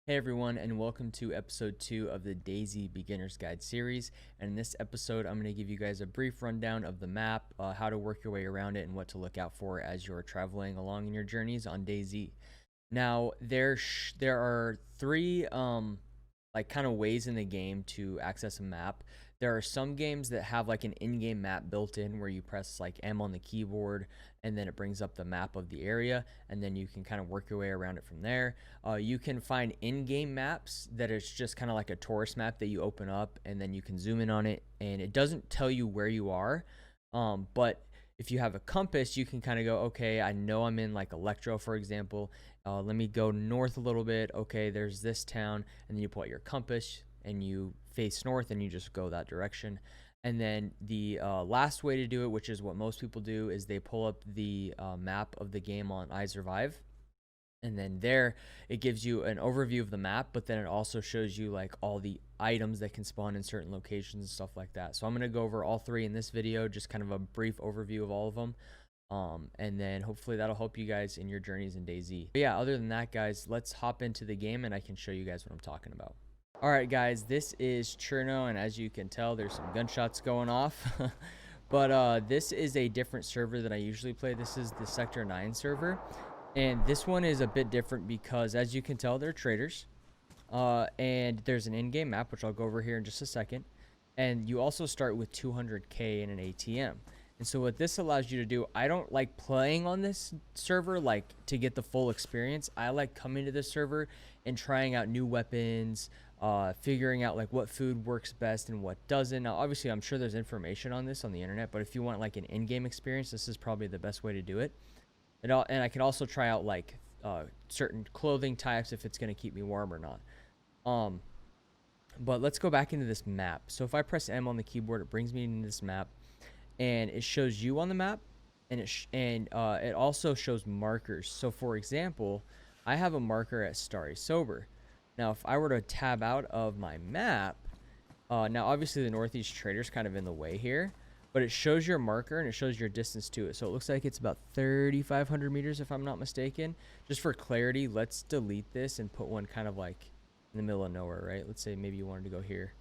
Hey everyone, and welcome to episode 2 of the DayZ Beginner's Guide series. And in this episode, I'm going to give you guys a brief rundown of the map, how to work your way around it, and what to look out for as you're traveling along in your journeys on DayZ. Now, there are three like kind of ways in the game to access a map. There are some games that have like an in-game map built in where you press like M on the keyboard and then it brings up the map of the area, and then you can kind of work your way around it from there. You can find in-game maps that is just kind of like a tourist map that you open up and then you can zoom in on it, and it doesn't tell you where you are, but if you have a compass, you can kind of go, okay, I know I'm in like Electro, for example. Let me go north a little bit. Okay, there's this town, and then you pull out your compass and you face north and you just go that direction. And then the last way to do it, which is what most people do, is they pull up the map of the game on iSurvive, and then there it gives you an overview of the map, but then it also shows you like all the items that can spawn in certain locations and stuff like that. So I'm going to go over all three in this video, just kind of a brief overview of all of them, and then hopefully that'll help you guys in your journeys in DayZ. But yeah, other than that, guys, let's hop into the game and I can show you guys what I'm talking about. All right, guys, this is Cherno, and as you can tell, there's some gunshots going off. But this is a different server than I usually play. This is the Sector 9 server, and this one is a bit different because, as you can tell, they're traders. And there's an in-game map, which I'll go over here in just a second. And you also start with 200k in an ATM. And so what this allows you to do, I don't like playing on this server like to get the full experience. I like coming to this server and trying out new weapons, figuring out like what food works best and what doesn't. Now, obviously, I'm sure there's information on this on the internet, but if you want like an in-game experience, this is probably the best way to do it. And I can also try out like certain clothing types if it's going to keep me warm or not. But let's go back into this map. So if I press M on the keyboard, it brings me into this map, and it shows you on the map, and it also shows markers. So for example, I have a marker at Starry Sober. Now if I were to tab out of my map, now obviously the Northeast Trader's kind of in the way here, but it shows your marker and it shows your distance to it. So it looks like it's about 3,500 meters if I'm not mistaken. Just for clarity, let's delete this and put one kind of like in the middle of nowhere, right? Let's say maybe you wanted to go here.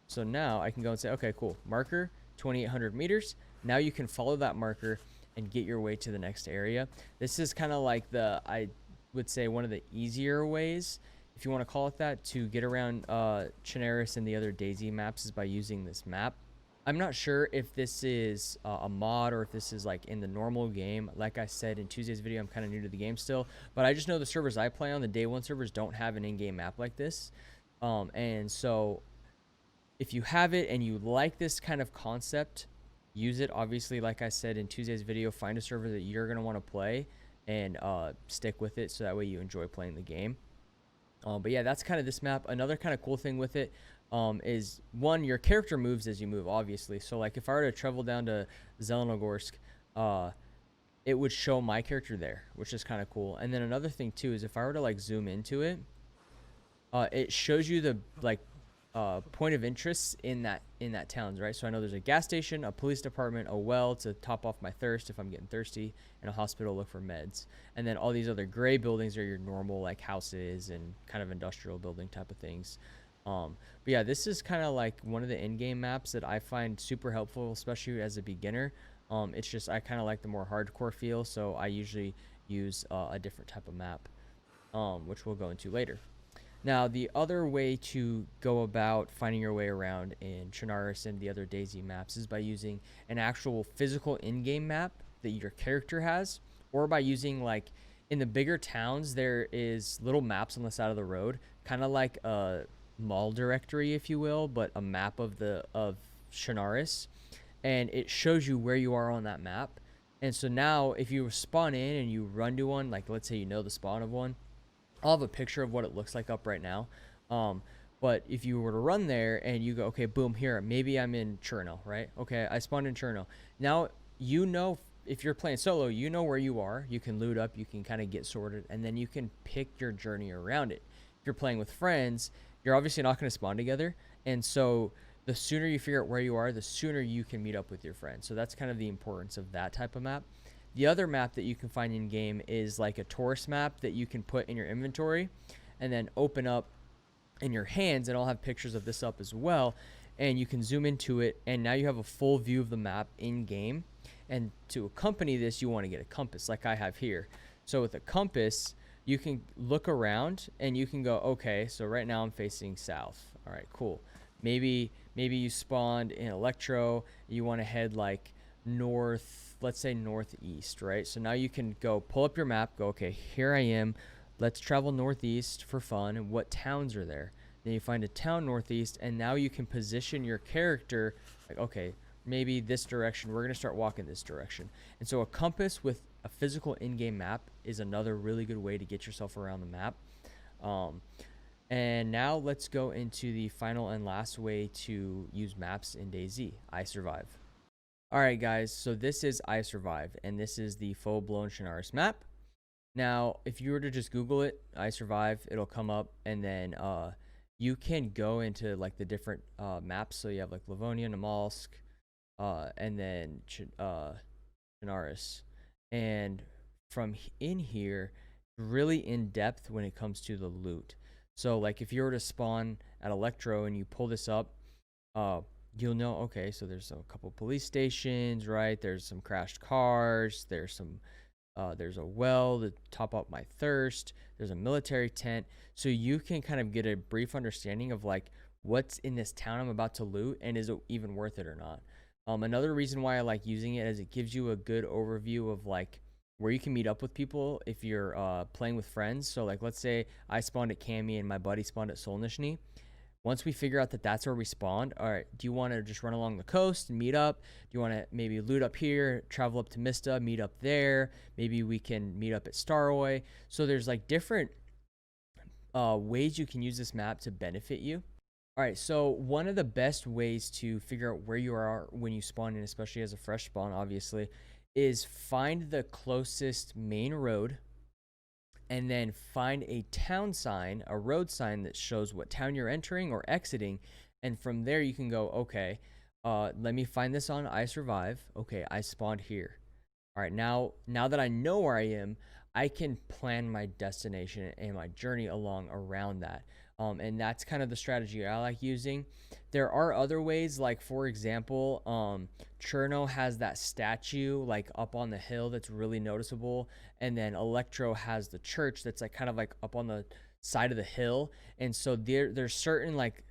So now I can go and say, okay, cool, marker 2,800 meters. Now you can follow that marker and get your way to the next area. This is kind of like I would say one of the easier ways, if you want to call it that, to get around Chernarus and the other DayZ maps is by using this map. I'm not sure if this is a mod or if this is like in the normal game. Like I said in Tuesday's video, I'm kind of new to the game still, but I just know the servers I play on, the Day 1 servers, don't have an in-game map like this. And so if you have it and you like this kind of concept, use it. Obviously, like I said in Tuesday's video, find a server that you're going to want to play and stick with it so that way you enjoy playing the game. But yeah, that's kind of this map. Another kind of cool thing with it is, one, your character moves as you move, obviously. So like if I were to travel down to Zelenogorsk, it would show my character there, which is kind of cool. And then another thing too is if I were to like zoom into it, it shows you the like point of interest in that towns, right? So I know there's a gas station, a police department, a well to top off my thirst if I'm getting thirsty, and a hospital to look for meds. And then all these other gray buildings are your normal like houses and kind of industrial building type of things. But yeah, this is kind of like one of the in-game maps that I find super helpful, especially as a beginner. It's just I kind of like the more hardcore feel, so I usually use a different type of map, which we'll go into later. Now, the other way to go about finding your way around in Chernarus and the other DayZ maps is by using an actual physical in-game map that your character has, or by using, like, in the bigger towns, there is little maps on the side of the road, kind of like a mall directory, if you will, but a map of Chernarus, and it shows you where you are on that map. And so now, if you spawn in and you run to one, like, let's say you know the spawn of one, I'll have a picture of what it looks like up right now. But if you were to run there and you go, okay, boom, here, maybe I'm in Cherno, right? Okay, I spawned in Cherno. Now, you know, if you're playing solo, you know where you are. You can loot up, you can kind of get sorted, and then you can pick your journey around it. If you're playing with friends, you're obviously not going to spawn together. And so the sooner you figure out where you are, the sooner you can meet up with your friends. So that's kind of the importance of that type of map. The other map that you can find in game is like a tourist map that you can put in your inventory, and then open up in your hands, and I'll have pictures of this up as well, and you can zoom into it, and now you have a full view of the map in game. And to accompany this, you want to get a compass like I have here. So with a compass, you can look around and you can go, okay, so right now I'm facing south. All right, cool. Maybe you spawned in Electro, you want to head like north, let's say northeast, right? So now you can go pull up your map, go, okay, here I am. Let's travel northeast for fun. And what towns are there? Then you find a town northeast, and now you can position your character like, okay, maybe this direction. We're going to start walking this direction. And so a compass with a physical in-game map is another really good way to get yourself around the map. And now let's go into the final and last way to use maps in DayZ, iSurvive. All right, guys, so this is iSurvive, and this is the full-blown Chernarus map. Now, if you were to just Google it, iSurvive, it'll come up, and then you can go into like the different maps. So you have like Livonia, Namalsk, and then Chernarus. And from in here, really in depth when it comes to the loot. So like if you were to spawn at Electro and you pull this up, you'll know, okay, so there's a couple police stations, right? There's some crashed cars, there's a well to top up my thirst, there's a military tent. So you can kind of get a brief understanding of like what's in this town I'm about to loot, and is it even worth it or not. Another reason why I like using it is it gives you a good overview of like where you can meet up with people if you're playing with friends. So like let's say I spawned at Cami and my buddy spawned at Solnishny. Once we figure out that that's where we spawned, all right, do you want to just run along the coast and meet up? Do you want to maybe loot up here, travel up to Mista, meet up there? Maybe we can meet up at Staroy. So there's like different ways you can use this map to benefit you. All right, so one of the best ways to figure out where you are when you spawn in, especially as a fresh spawn, obviously, is find the closest main road, and then find a town sign, a road sign that shows what town you're entering or exiting. And from there you can go, okay, let me find this on iSurvive. Okay, I spawned here. All right, now that I know where I am, I can plan my destination and my journey along around that. And that's kind of the strategy I like using. There are other ways, like for example, Cherno has that statue like up on the hill that's really noticeable, and then Electro has the church that's like kind of like up on the side of the hill. And so there's certain like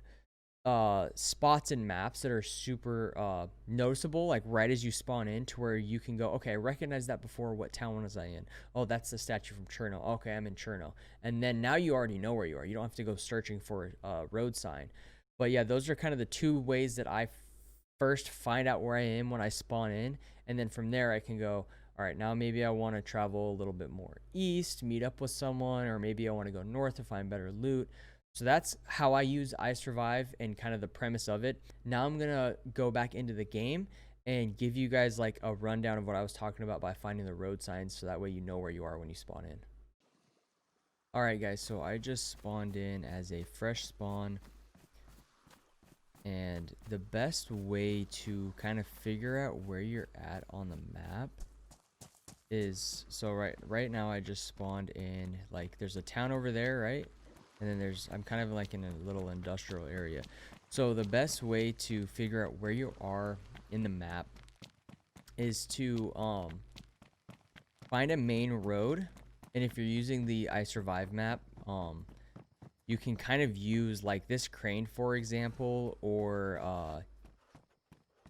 spots and maps that are super noticeable, like right as you spawn in, to where you can go, okay, I recognize that before. What town was I in? Oh, that's the statue from Cherno. Okay, I'm in Cherno. And then now you already know where you are. You don't have to go searching for a road sign. But yeah, those are kind of the two ways that I first find out where I am when I spawn in, and then from there I can go, all right, now maybe I want to travel a little bit more east, meet up with someone, or maybe I want to go north to find better loot. So that's how I use iSurvive and kind of the premise of it. Now I'm going to go back into the game and give you guys like a rundown of what I was talking about by finding the road signs, so that way you know where you are when you spawn in. All right, guys, so I just spawned in as a fresh spawn. And the best way to kind of figure out where you're at on the map is, so right now I just spawned in, like there's a town over there, right? And then I'm kind of like in a little industrial area. So the best way to figure out where you are in the map is to find a main road. And if you're using the iSurvive map, you can kind of use like this crane, for example, or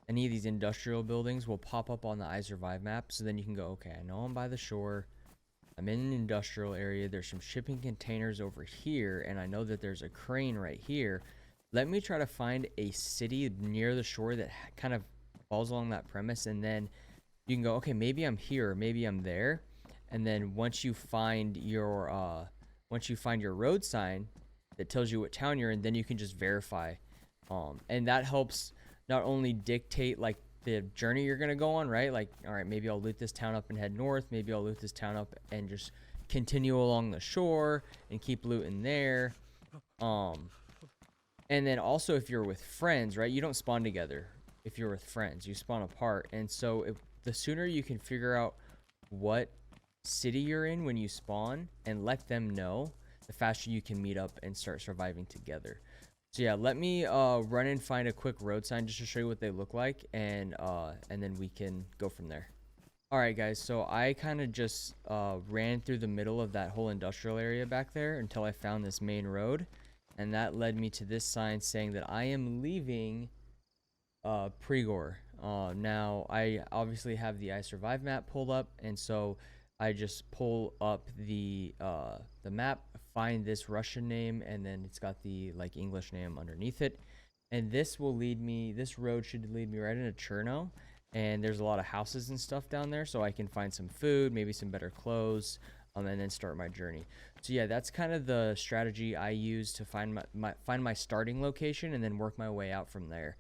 any of these industrial buildings will pop up on the iSurvive map. So then you can go, okay, I know I'm by the shore. I'm in an industrial area. There's some shipping containers over here, and I know that there's a crane right here. Let me try to find a city near the shore that kind of falls along that premise, and then you can go, okay, maybe I'm here, maybe I'm there. And then once you find your road sign that tells you what town you're in, then you can just verify. And that helps not only dictate like the journey you're gonna go on, right? Like, all right, maybe I'll loot this town up and head north. Maybe I'll loot this town up and just continue along the shore and keep looting there. And then also if you're with friends, right? You don't spawn together. If you're with friends, you spawn apart. And so the sooner you can figure out what city you're in when you spawn and let them know, the faster you can meet up and start surviving together. So yeah, let me run and find a quick road sign just to show you what they look like, and then we can go from there. All right, guys, so I kind of just ran through the middle of that whole industrial area back there until I found this main road, and that led me to this sign saying that I am leaving Pregor. Now I obviously have the iSurvive map pulled up, and so I just pull up the map, find this Russian name, and then it's got the like English name underneath it, and this will lead me. This road should lead me right into Cherno, and there's a lot of houses and stuff down there, so I can find some food, maybe some better clothes, and then start my journey. So yeah, that's kind of the strategy I use to find my starting location and then work my way out from there.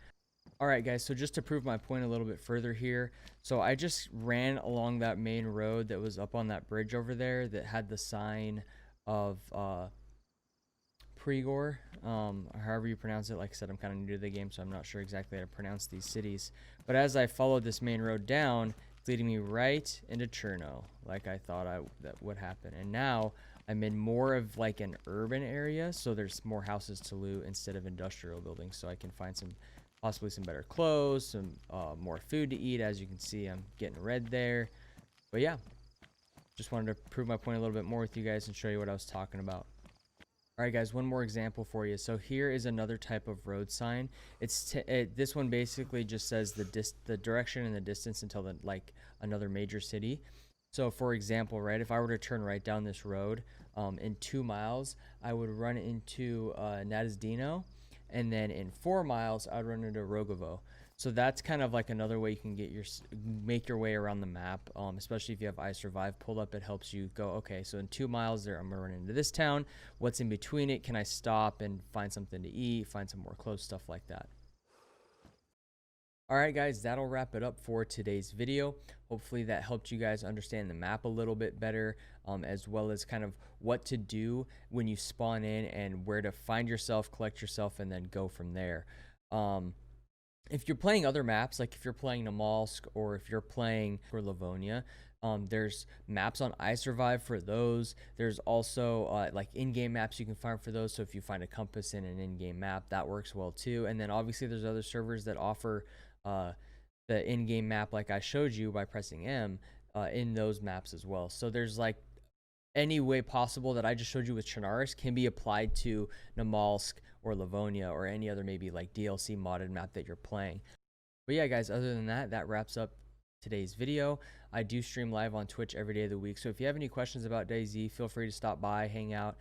All right, guys, so just to prove my point a little bit further here, so I just ran along that main road that was up on that bridge over there that had the sign of Pregor, however you pronounce it. Like I said, I'm kind of new to the game, so I'm not sure exactly how to pronounce these cities. But as I followed this main road down, it's leading me right into Cherno, like I thought that would happen. And now I'm in more of like an urban area, so there's more houses to loot instead of industrial buildings, so I can find possibly some better clothes, some more food to eat. As you can see, I'm getting red there. But yeah, just wanted to prove my point a little bit more with you guys and show you what I was talking about. All right, guys, one more example for you. So here is another type of road sign. This one basically just says the direction and the distance until another major city. So for example, right, if I were to turn right down this road in 2 miles, I would run into Nadazdino, and then in 4 miles I'd run into Rogovo. So that's kind of like another way you can make your way around the map, especially if you have iSurvive pulled up. It helps you go, okay, so in 2 miles there, I'm gonna run into this town. What's in between it? Can I stop and find something to eat, find some more clothes, stuff like that. All right, guys, that'll wrap it up for today's video. Hopefully that helped you guys understand the map a little bit better, as well as kind of what to do when you spawn in and where to find yourself, collect yourself, and then go from there. If you're playing other maps, like if you're playing Namalsk or if you're playing for Livonia, there's maps on iSurvive for those. There's also like in-game maps you can find for those. So if you find a compass in an in-game map, that works well too. And then obviously there's other servers that offer the in-game map like I showed you by pressing M in those maps as well. So there's like any way possible that I just showed you with Chernarus can be applied to Namalsk or Livonia or any other maybe like DLC modded map that you're playing. But yeah, guys, other than that, that wraps up today's video. I do stream live on Twitch every day of the week, so if you have any questions about DayZ, feel free to stop by, hang out,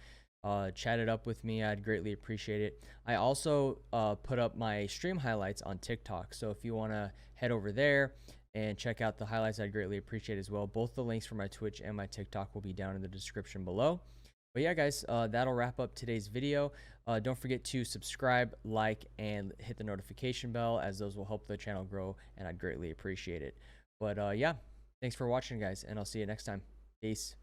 chat it up with me. I'd greatly appreciate it. I also put up my stream highlights on TikTok, so if you want to head over there and check out the highlights, I'd greatly appreciate it as well. Both the links for my Twitch and my TikTok will be down in the description below. But yeah, guys, that'll wrap up today's video. Don't forget to subscribe, like, and hit the notification bell, as those will help the channel grow, and I'd greatly appreciate it. But yeah, thanks for watching, guys, and I'll see you next time. Peace.